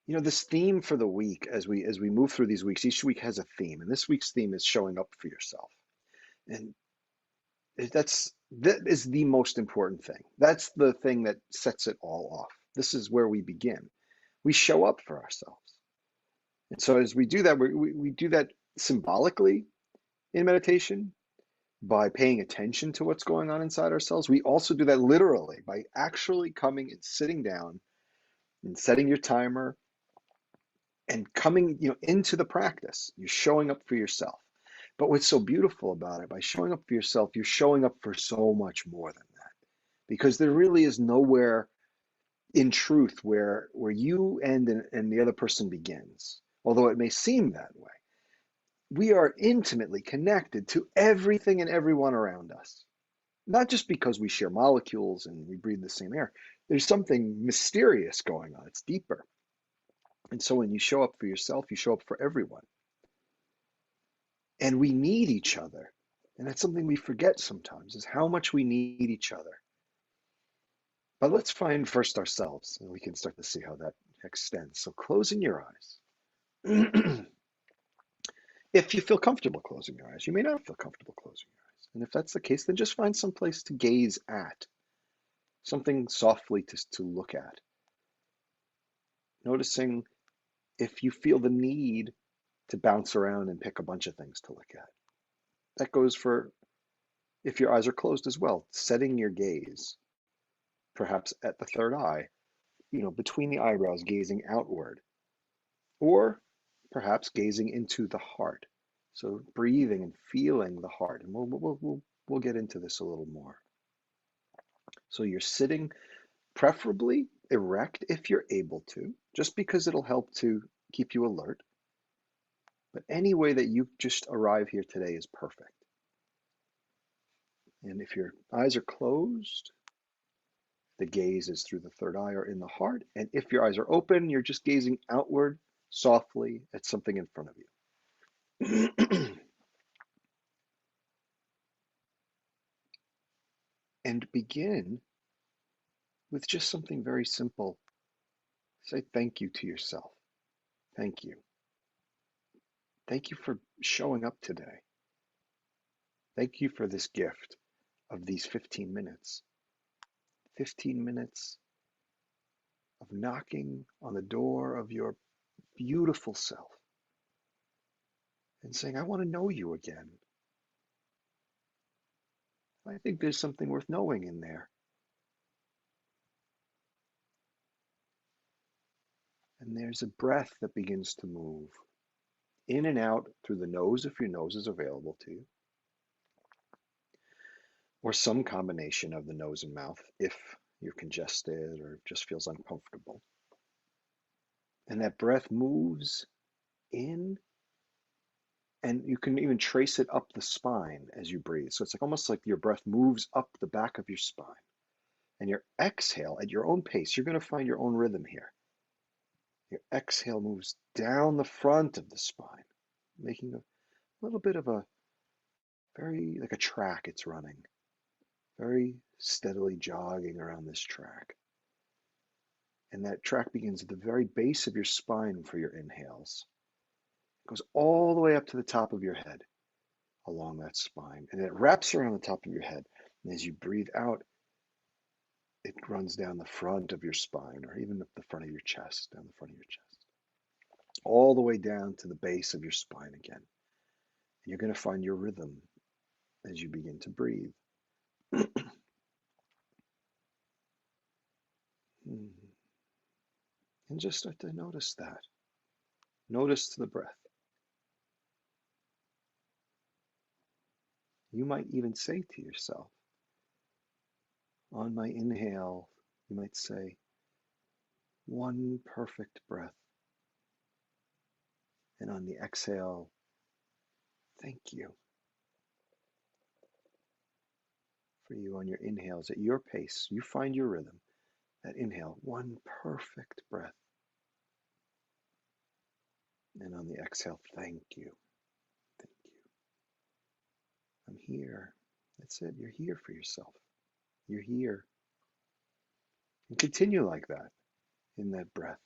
This theme for the week, as we move through these weeks, each week has a theme, and this week's theme is showing up for yourself. And that is the most important thing. That's the thing that sets it all off. This is where we begin. We show up for ourselves. And so as we do that, we do that symbolically in meditation by paying attention to what's going on inside ourselves. We also do that literally by actually coming and sitting down and setting your timer and coming, into the practice. You're showing up for yourself. But what's so beautiful about it, by showing up for yourself, you're showing up for so much more than that. Because there really is nowhere in truth where you end and the other person begins, although it may seem that way. We are intimately connected to everything and everyone around us, not just because we share molecules and we breathe the same air. There's something mysterious going on. It's deeper. And so when you show up for yourself, you show up for everyone. And we need each other. And that's something we forget sometimes, is how much we need each other. But let's find first ourselves, and we can start to see how that extends. So closing your eyes. If you feel comfortable closing your eyes, you may not feel comfortable closing your eyes. And if that's the case, then just find some place to gaze at, something softly to look at. Noticing if you feel the need to bounce around and pick a bunch of things to look at. That goes for if your eyes are closed as well, setting your gaze, perhaps at the third eye, between the eyebrows, gazing outward, or perhaps gazing into the heart. So breathing and feeling the heart. And we'll get into this a little more. So you're sitting preferably erect if you're able to, just because it'll help to keep you alert. But any way that you just arrive here today is perfect. And if your eyes are closed, the gaze is through the third eye or in the heart. And if your eyes are open, you're just gazing outward softly at something in front of you. And begin with just something very simple. Say thank you to yourself. Thank you. Thank you for showing up today. Thank you for this gift of these 15 minutes. 15 minutes of knocking on the door of your beautiful self and saying, I want to know you again. I think there's something worth knowing in there. And there's a breath that begins to move in and out through the nose if your nose is available to you, or some combination of the nose and mouth if you're congested or just feels uncomfortable. And that breath moves in, and you can even trace it up the spine as you breathe. So it's like almost like your breath moves up the back of your spine. And your exhale at your own pace, you're going to find your own rhythm here. Your exhale moves down the front of the spine, making a little bit of a very like a track it's running, very steadily jogging around this track. And that track begins at the very base of your spine for your inhales. It goes all the way up to the top of your head along that spine. And it wraps around the top of your head. And as you breathe out, it runs down the front of your spine or even up the front of your chest, down the front of your chest, all the way down to the base of your spine again. And you're going to find your rhythm as you begin to breathe. And just start to notice that. Notice the breath. You might even say to yourself, on my inhale, you might say, one perfect breath. And on the exhale, thank you for you on your inhales at your pace. You find your rhythm. That inhale, one perfect breath. And on the exhale, thank you. Thank you. I'm here. That's it. You're here for yourself. You're here. And continue like that in that breath.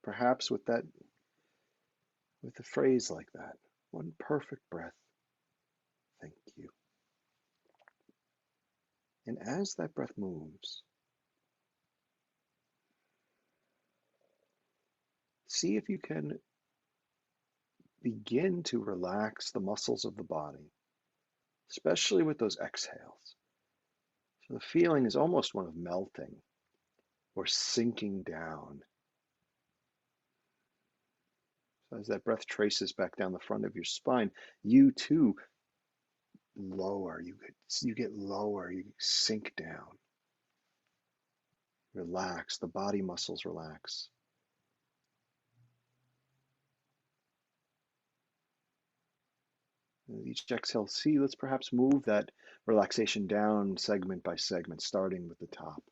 perhaps with a phrase like that. One perfect breath. Thank you. And as that breath moves, see if you can begin to relax the muscles of the body, especially with those exhales. So the feeling is almost one of melting or sinking down. So as that breath traces back down the front of your spine, you too lower, you get lower, you sink down. Relax, the body muscles relax. With each exhale, see, let's perhaps move that relaxation down segment by segment, starting with the top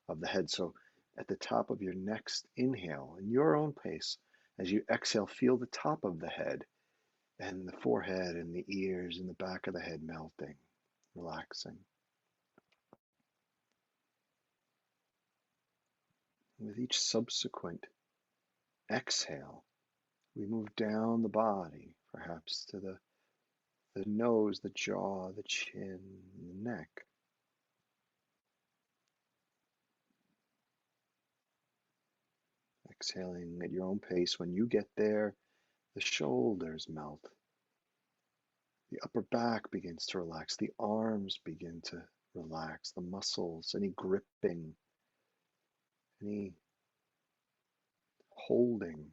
of the head. So at the top of your next inhale, in your own pace, as you exhale, feel the top of the head and the forehead and the ears and the back of the head melting, relaxing. With each subsequent exhale, we move down the body, perhaps to the nose, the jaw, the chin, the neck. Exhaling at your own pace. When you get there, the shoulders melt. The upper back begins to relax. The arms begin to relax. The muscles, any gripping, any holding.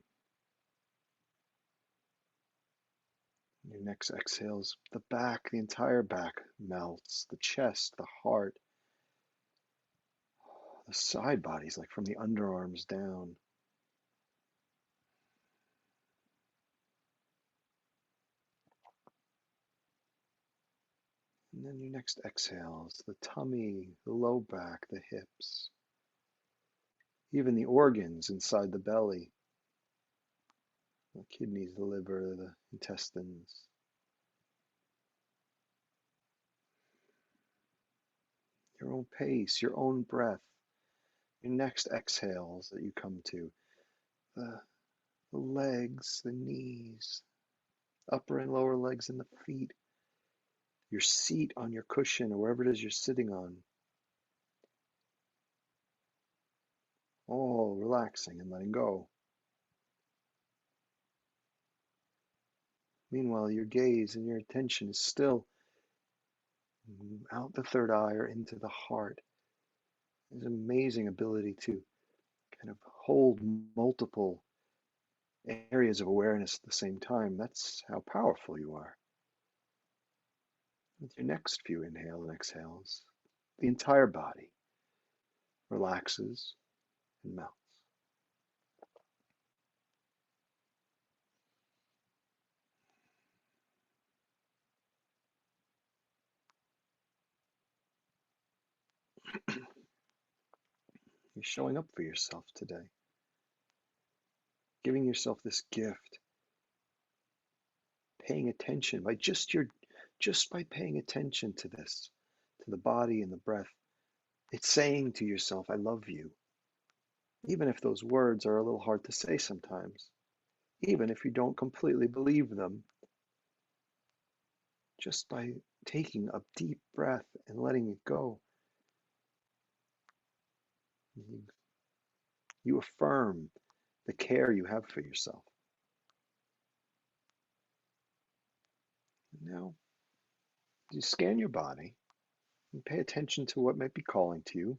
Your next exhales, the back, the entire back melts. The chest, the heart, the side bodies, like from the underarms down. And then your next exhales, the tummy, the low back, the hips, even the organs inside the belly, the kidneys, the liver, the intestines. Your own pace, your own breath, your next exhales that you come to, the legs, the knees, upper and lower legs and the feet, your seat on your cushion or wherever it is you're sitting on, all relaxing and letting go. Meanwhile, your gaze and your attention is still out the third eye or into the heart. There's an amazing ability to kind of hold multiple areas of awareness at the same time. That's how powerful you are. With your next few inhale and exhales, the entire body relaxes and melts. You're showing up for yourself today, giving yourself this gift, paying attention just by paying attention to this, to the body and the breath. It's saying to yourself, I love you. Even if those words are a little hard to say sometimes, even if you don't completely believe them, just by taking a deep breath and letting it go, you affirm the care you have for yourself. Now, you scan your body and pay attention to what might be calling to you.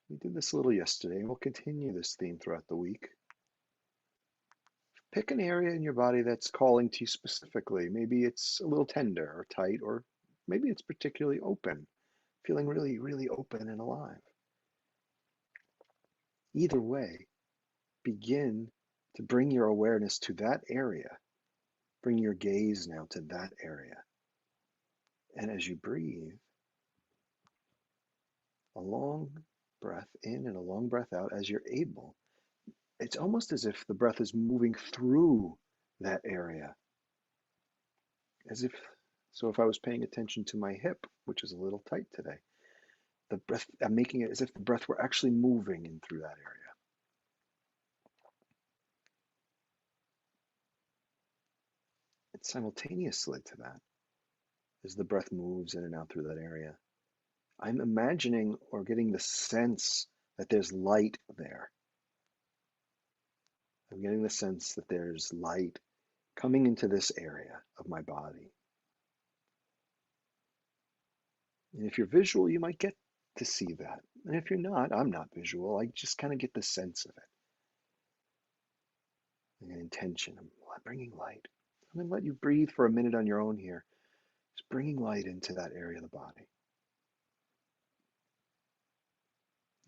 We did this a little yesterday, and we'll continue this theme throughout the week. Pick an area in your body that's calling to you specifically. Maybe it's a little tender or tight, or maybe it's particularly open, feeling really, really open and alive. Either way, begin to bring your awareness to that area. Bring your gaze now to that area. And as you breathe, a long breath in and a long breath out as you're able. It's almost as if the breath is moving through that area. As if, so if I was paying attention to my hip, which is a little tight today, the breath, I'm making it as if the breath were actually moving in through that area. But simultaneously to that, as the breath moves in and out through that area, I'm imagining or getting the sense that there's light there. I'm getting the sense that there's light coming into this area of my body. And if you're visual, you might get to see that. And if you're not, I'm not visual. I just kind of get the sense of it. And an intention. I'm bringing light. I'm going to let you breathe for a minute on your own here. Just bringing light into that area of the body.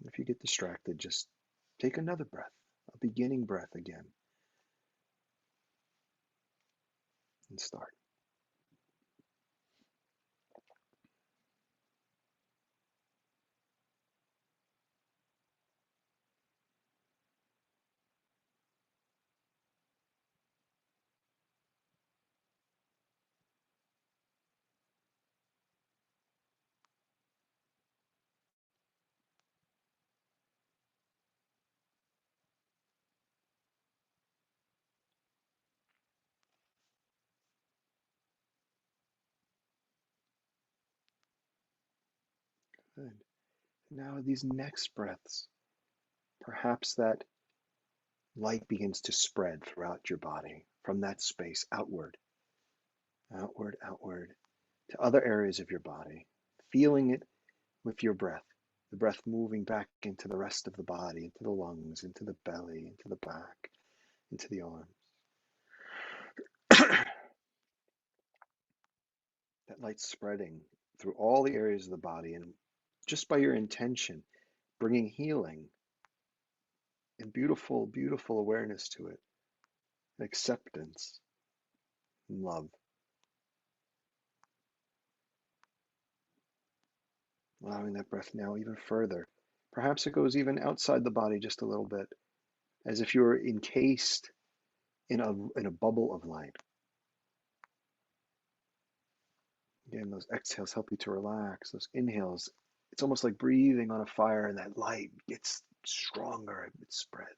If you get distracted, just take another breath, a beginning breath again, and start. Good. Now, these next breaths, perhaps that light begins to spread throughout your body from that space outward, outward, outward to other areas of your body, feeling it with your breath, the breath moving back into the rest of the body, into the lungs, into the belly, into the back, into the arms. That light spreading through all the areas of the body, and just by your intention, bringing healing and beautiful, beautiful awareness to it, acceptance, and love. Allowing that breath now even further. Perhaps it goes even outside the body just a little bit, as if you were encased in a bubble of light. Again, those exhales help you to relax. Those inhales, it's almost like breathing on a fire, and that light gets stronger, it spreads.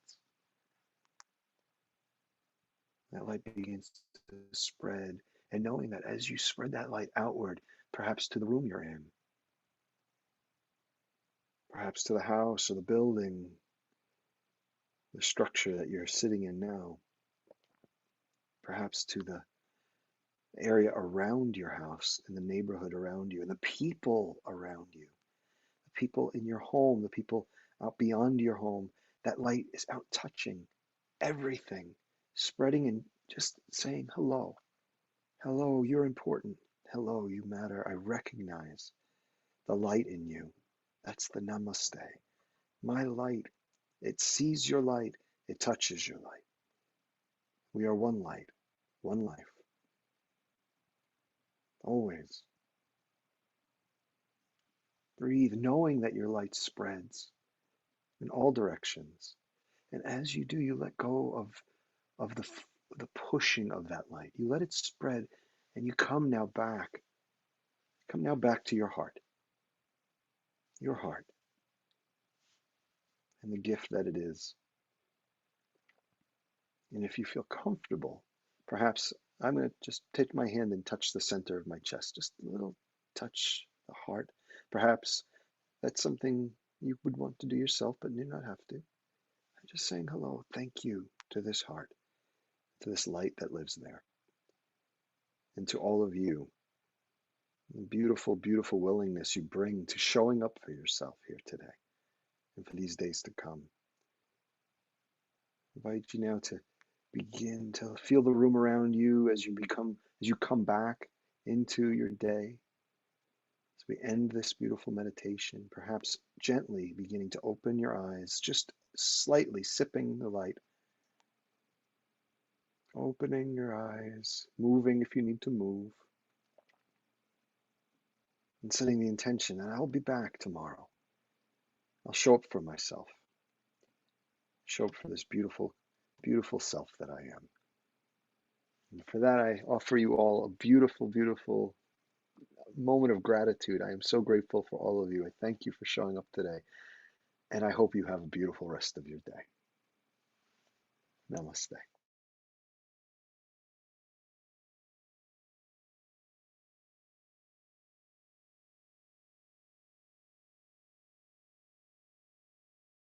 That light begins to spread, and knowing that as you spread that light outward, perhaps to the room you're in, perhaps to the house or the building, the structure that you're sitting in now, perhaps to the area around your house, in the neighborhood around you, and the people around you, the people in your home, the people out beyond your home. That light is out touching everything, spreading and just saying, hello, hello, you're important. Hello, you matter. I recognize the light in you. That's the namaste. My light, it sees your light, it touches your light. We are one light, one life, always. Breathe, knowing that your light spreads in all directions. And as you do, you let go of the pushing of that light. You let it spread, and you come now back. Come now back to your heart, and the gift that it is. And if you feel comfortable, perhaps I'm going to just take my hand and touch the center of my chest, just a little touch the heart. Perhaps that's something you would want to do yourself, but do not have to. I'm just saying hello, thank you to this heart, to this light that lives there, and to all of you. The beautiful, beautiful willingness you bring to showing up for yourself here today and for these days to come. I invite you now to begin to feel the room around you as you come back into your day. As we end this beautiful meditation, perhaps gently beginning to open your eyes, just slightly sipping the light, opening your eyes, moving if you need to move, and setting the intention that I'll be back tomorrow. I'll show up for myself, show up for this beautiful, beautiful self that I am. And for that, I offer you all a beautiful, beautiful moment of gratitude. I am so grateful for all of you. I thank you for showing up today, and I hope you have a beautiful rest of your day. Namaste.